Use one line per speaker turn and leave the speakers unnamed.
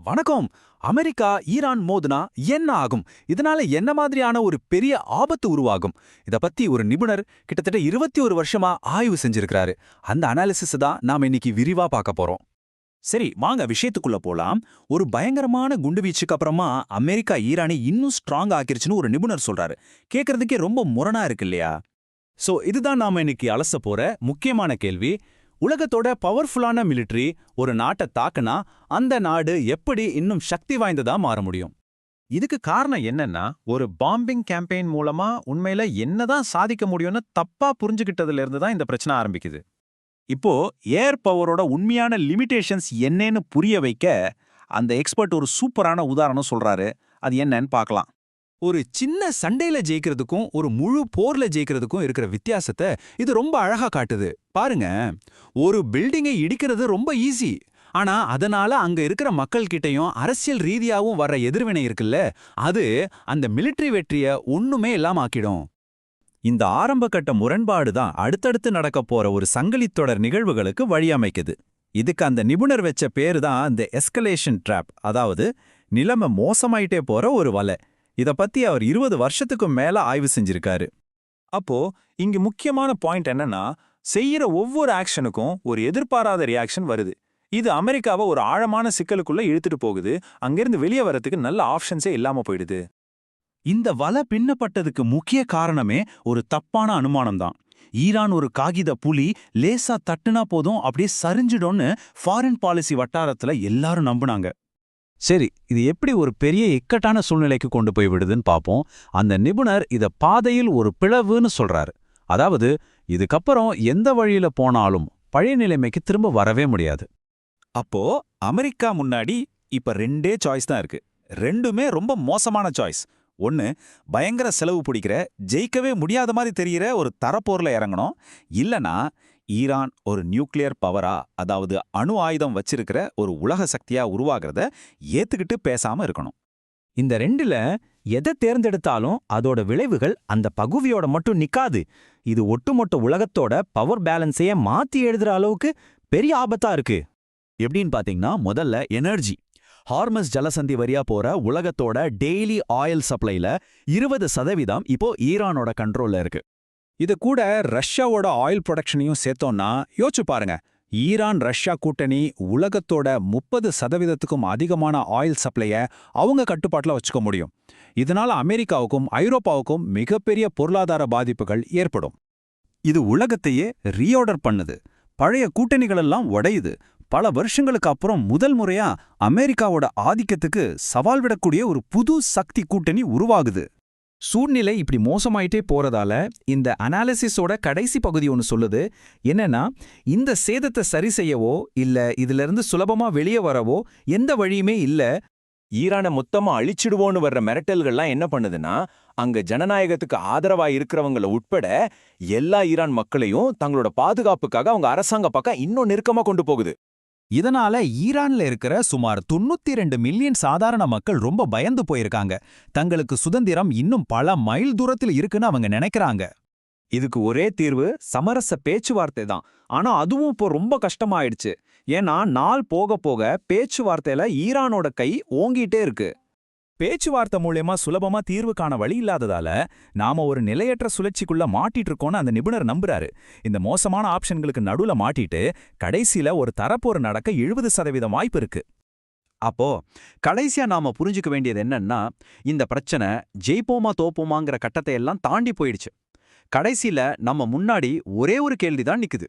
வணக்கம். America Iran மோதுனா என்ன ஆகும்? இதனால என்ன மாதிரியான ஒரு பெரிய ஆபத்து உருவாகும்? இத பத்தி ஒரு நிபுணர் கிட்டத்தட்ட 21 வருஷமா ஆய்வு செஞ்சிருக்காரு. அந்த அனாலிசிஸ் தான் நாம இன்னைக்கு விரிவா பார்க்க போறோம்.
சரி, வாங்க விஷயத்துக்குள்ள போலாம். ஒரு பயங்கரமான குண்டுவீச்சுக்கு அப்புறமா அமெரிக்கா ஈரானை இன்னும் ஸ்ட்ராங் ஆக்கிருச்சுன்னு ஒரு நிபுணர் சொல்றாரு. கேட்கறதுக்கே ரொம்ப முரணா இருக்கு இல்லையா? இதுதான் நாம இன்னைக்கு அலச போற முக்கியமான கேள்வி. உலகத்தோட பவர்ஃபுல்லான மிலிட்டரி ஒரு நாட்டை தாக்குனா அந்த நாடு எப்படி இன்னும் சக்தி வாய்ந்ததா மாற முடியும்? இதுக்கு காரணம் என்னன்னா, ஒரு பாம்பிங் கேம்பெயின் மூலமா உண்மையில என்னதான் சாதிக்க முடியும்னு தப்பா புரிஞ்சுகிட்டதுல இருந்து தான் இந்த பிரச்சனை ஆரம்பிக்குது. இப்போ ஏர் பவரோட உண்மையான லிமிடேஷன்ஸ் என்னன்னு புரிய வைக்க அந்த எக்ஸ்பர்ட் ஒரு சூப்பரான உதாரணம் சொல்றாரு. அது என்னன்னு பார்க்கலாம்.
ஒரு சின்ன சண்டையில ஜெயிக்கிறதுக்கும் ஒரு முழு போர்ல ஜெயிக்கிறதுக்கும் இருக்கிற வித்தியாசத்தை இது ரொம்ப அழகா காட்டுது. பாருங்க, ஒரு பில்டிங்கை இடிக்கிறது ரொம்ப ஈஸி. ஆனா அதனால அங்க இருக்கிற மக்கள் கிட்டயும் அரசியல் ரீதியாவும் வர்ற எதிர்வினை இருக்குல்ல, அது அந்த மிலிட்டரி வெற்றிய ஒண்ணுமே இல்லாம ஆக்கிடும்.
இந்த ஆரம்ப கட்ட முரண்பாடு தான் அடுத்தடுத்து நடக்க போற ஒரு சங்கிலித் தொடர் நிகழ்வுகளுக்கு வழியமைக்குது. இதுக்கு அந்த நிபுணர் வச்ச பேரு தான் இந்த எஸ்கலேஷன் ட்ராப், அதாவது நிலைமை மோசமாயிட்டே போற ஒரு வலை. இத பத்தி அவர் 20 வருஷத்துக்கும் மேல ஆய்வு செஞ்சிருக்காரு. அப்போ இங்க முக்கியமான பாயிண்ட் என்னன்னா, செய்யற ஒவ்வொரு ஆக்ஷனுக்கும் ஒரு எதிர்பாராத ரியாக்ஷன் வருது. இது அமெரிக்காவை ஒரு ஆழமான சிக்கலுக்குள்ள இழுத்துட்டு போகுது. அங்கிருந்து வெளியே வரதுக்கு நல்ல ஆப்ஷன்ஸே இல்லாம போயிடுது. இந்த வலை பின்னப்பட்டதுக்கு முக்கிய காரணமே ஒரு தப்பான அனுமானம் தான். ஈரான் ஒரு காகித புலி லேசா தட்டுனா போதும் அப்படியே சரிஞ்சிடும்னு ஃபாரின் பாலிசி வட்டாரத்துல எல்லாரும் நம்புனாங்க.
சரி, இது எப்படி ஒரு பெரிய இக்கட்டான சூழ்நிலைக்கு கொண்டு போய் விடுதுன்னு பாப்போம். அந்த நிபுணர் இத பாதையில் ஒரு பிளவுன்னு சொல்றாரு. அதாவது இதுக்கப்புறம் எந்த வழியில போனாலும் பழைய நிலைமைக்கு திரும்ப வரவே முடியாது.
அப்போ அமெரிக்கா முன்னாடி இப்ப ரெண்டே சாய்ஸ் தான் இருக்கு. ரெண்டுமே ரொம்ப மோசமான சாய்ஸ். ஒன்னு, பயங்கர செலவு பிடிக்கிற ஜெயிக்கவே முடியாத மாதிரி தெரிகிற ஒரு தரப்போர்ல இறங்கணும். இல்லனா ஈரான் ஒரு நியூக்ளியர் பவரா, அதாவது அணு ஆயுதம் வச்சிருக்கிற ஒரு உலக சக்தியா உருவாகிறத ஏத்துக்கிட்டு பேசாம இருக்கணும்.
இந்த ரெண்டுல எதை தேர்ந்தெடுத்தாலும் அதோட விளைவுகள் அந்த பகுதியோட மட்டும் நிக்காது. இது ஒட்டுமொத்த உலகத்தோட பவர் பேலன்ஸையே மாத்தி எழுதுற அளவுக்கு பெரிய ஆபத்தா இருக்கு. எப்படின்னு பாத்தீங்கன்னா, முதல்ல எனர்ஜி. ஹார்மஸ் ஜலசந்தி வழியா போற உலகத்தோட டெய்லி ஆயில் சப்ளைல 20% இப்போ ஈரானோட கண்ட்ரோல்ல இருக்கு.
இது கூட ரஷ்யாவோட ஆயில் ப்ரொடக்ஷனையும் சேர்த்தோம்னா யோசிச்சு பாருங்க. ஈரான் ரஷ்யா கூட்டணி உலகத்தோட 30%க்கும் அதிகமான ஆயில் சப்ளைய அவங்க கட்டுப்பாட்டில் வச்சுக்க முடியும். இதனால அமெரிக்காவுக்கும் ஐரோப்பாவுக்கும் மிகப்பெரிய பொருளாதார பாதிப்புகள் ஏற்படும்.
இது உலகத்தையே ரீஆர்டர் பண்ணுது. பழைய கூட்டணிகளெல்லாம் உடையுது. பல வருஷங்களுக்கு அப்புறம் முதல் முறையா அமெரிக்காவோட ஆதிக்கத்துக்கு சவால் விடக்கூடிய ஒரு புது சக்தி கூட்டணி உருவாகுது. சூழ்நிலை இப்படி மோசமாயிட்டே போறதால இந்த அனாலிசிஸோட கடைசி பகுதி ஒன்று சொல்லுது. என்னன்னா, இந்த சேதத்தை சரி செய்யவோ இல்ல இதிலிருந்து சுலபமா வெளியே வரவோ எந்த வழியுமே இல்ல.
ஈரானை மொத்தமா அழிச்சிடுவோன்னு வர்ற மிரட்டல்கள்லாம் என்ன பண்ணுதுன்னா, அங்க ஜனநாயகத்துக்கு ஆதரவா இருக்கிறவங்கள உட்பட எல்லா ஈரான் மக்களையும் தங்களோட பாதுகாப்புக்காக அவங்க அரசாங்க பக்கம் இன்னும் நெருக்கமா கொண்டு போகுது.
இதனால ஈரான்ல இருக்கிற சுமார் 92 மில்லியன் சாதாரண மக்கள் ரொம்ப பயந்து போயிருக்காங்க. தங்களுக்கு சுதந்திரம் இன்னும் பல மைல் தூரத்தில் இருக்குன்னு அவங்க நினைக்கிறாங்க.
இதுக்கு ஒரே தீர்வு சமரச பேச்சுவார்த்தை தான். ஆனா அதுவும் இப்போ ரொம்ப கஷ்டமாயிடுச்சு. ஏன்னா நாள் போக போக பேச்சுவார்த்தையில ஈரானோட கை ஓங்கிட்டே இருக்கு. பேச்சுவார்த்தை மூலமா சுலபமா தீர்வு காண வழி இல்லாததால நாம ஒரு நிலையற்ற சுழற்சிக்குள்ள மாட்டிட்டு இருக்கோம்னு அந்த நிபுணர் நம்புறாரு. இந்த மோசமான ஆப்ஷன்களுக்கு நடுவுல மாட்டிட்டு கடைசியில ஒரு தரப்போர் நடக்க 70% வாய்ப்பு இருக்கு.
அப்போ கடைசியா நாம புரிஞ்சுக்க வேண்டியது என்னன்னா, இந்த பிரச்சனை ஜெயிப்போமா தோப்போமாங்கிற கட்டத்தை எல்லாம் தாண்டி போயிடுச்சு. கடைசியில நம்ம முன்னாடி ஒரே ஒரு கேள்விதான் நிக்குது.